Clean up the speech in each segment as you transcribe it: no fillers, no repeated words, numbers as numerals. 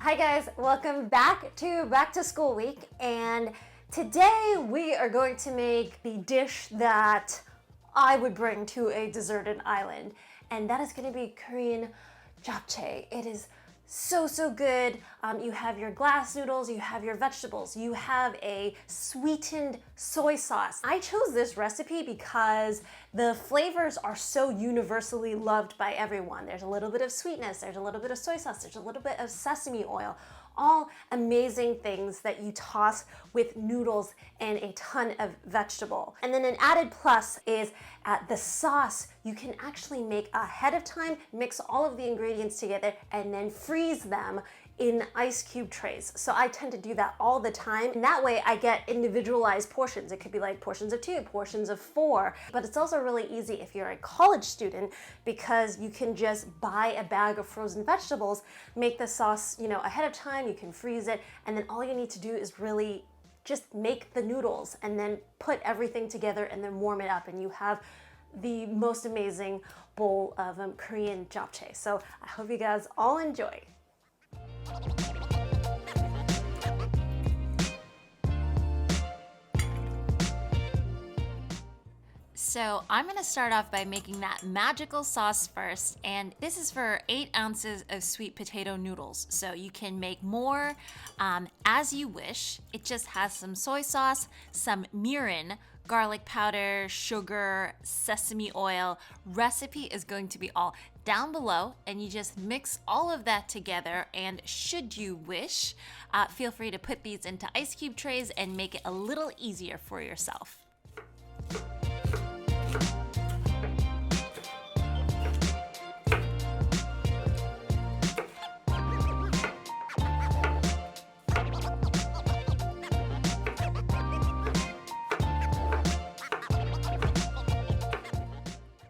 Hi guys, welcome back to school week, and today we are going to make the dish that I would bring to a deserted island, and that is going to be Korean japchae. It is so good. You have your glass noodles, you have your vegetables, you have a sweetened soy sauce. I chose this recipe because the flavors are so universally loved by everyone. There's a little bit of sweetness, there's a little bit of soy sauce, there's a little bit of sesame oil. All amazing things that you toss with noodles and a ton of vegetable. And then an added plus is the sauce you can actually make ahead of time, mix all of the ingredients together, and then freeze them in ice cube trays. So I tend to do that all the time. And that way I get individualized portions. It could be like portions of 2, portions of 4. But it's also really easy if you're a college student because you can just buy a bag of frozen vegetables, make the sauce, ahead of time, you can freeze it, and then all you need to do is really just make the noodles and then put everything together and then warm it up, and you have the most amazing bowl of Korean japchae. So I hope you guys all enjoy. So I'm going to start off by making that magical sauce first, and this is for 8 ounces of sweet potato noodles. So you can make more as you wish. It just has some soy sauce, some mirin, garlic powder, sugar, sesame oil. Recipe is going to be all down below, and you just mix all of that together, and should you wish, feel free to put these into ice cube trays and make it a little easier for yourself.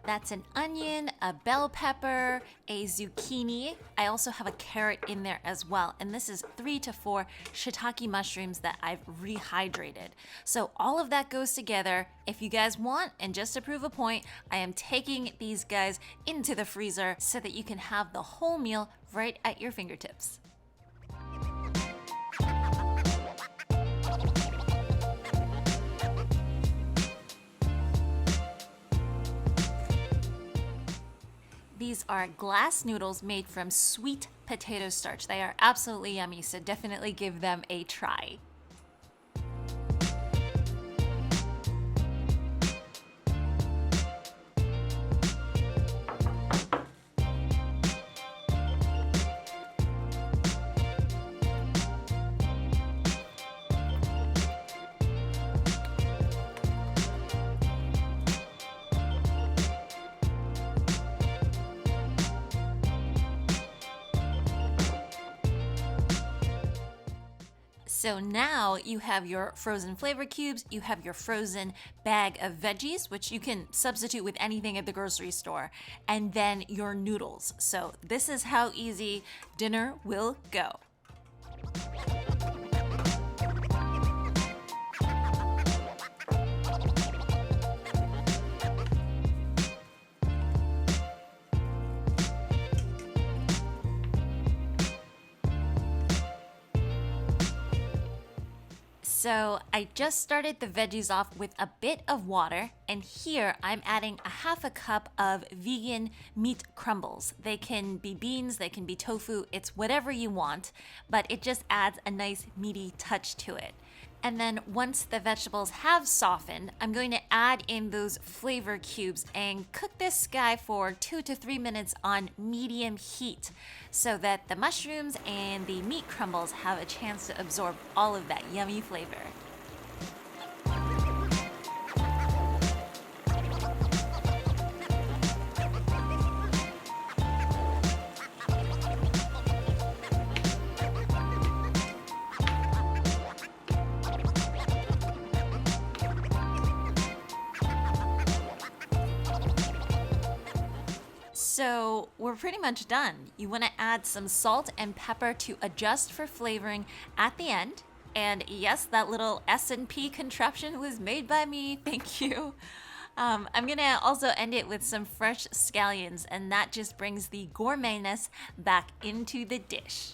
That's an onion, a bell pepper, a zucchini. I also have a carrot in there as well. And this is 3 to 4 shiitake mushrooms that I've rehydrated. So all of that goes together. If you guys want, and just to prove a point, I am taking these guys into the freezer so that you can have the whole meal right at your fingertips. These are glass noodles made from sweet potato starch. They are absolutely yummy, so definitely give them a try. So now you have your frozen flavor cubes, you have your frozen bag of veggies, which you can substitute with anything at the grocery store, and then your noodles. So this is how easy dinner will go. So I just started the veggies off with a bit of water, and here I'm adding a half a cup of vegan meat crumbles. They can be beans, they can be tofu, it's whatever you want, but it just adds a nice meaty touch to it. And then once the vegetables have softened, I'm going to add in those flavor cubes and cook this guy for 2 to 3 minutes on medium heat so that the mushrooms and the meat crumbles have a chance to absorb all of that yummy flavor. So we're pretty much done. You want to add some salt and pepper to adjust for flavoring at the end. And yes, that little S&P contraption was made by me. Thank you. I'm gonna also end it with some fresh scallions, and that just brings the gourmetness back into the dish.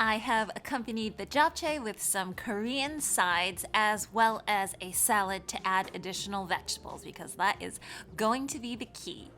I have accompanied the japchae with some Korean sides as well as a salad to add additional vegetables because that is going to be the key.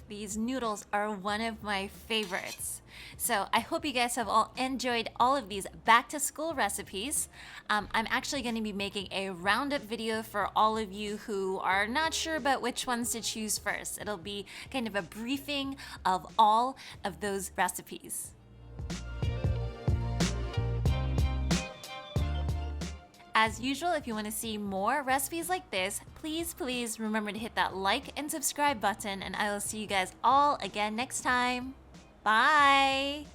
These noodles are one of my favorites. So I hope you guys have all enjoyed all of these back to school recipes. I'm actually going to be making a roundup video for all of you who are not sure about which ones to choose first. It'll be kind of a briefing of all of those recipes. As usual, if you want to see more recipes like this, please remember to hit that like and subscribe button, and I will see you guys all again next time. Bye!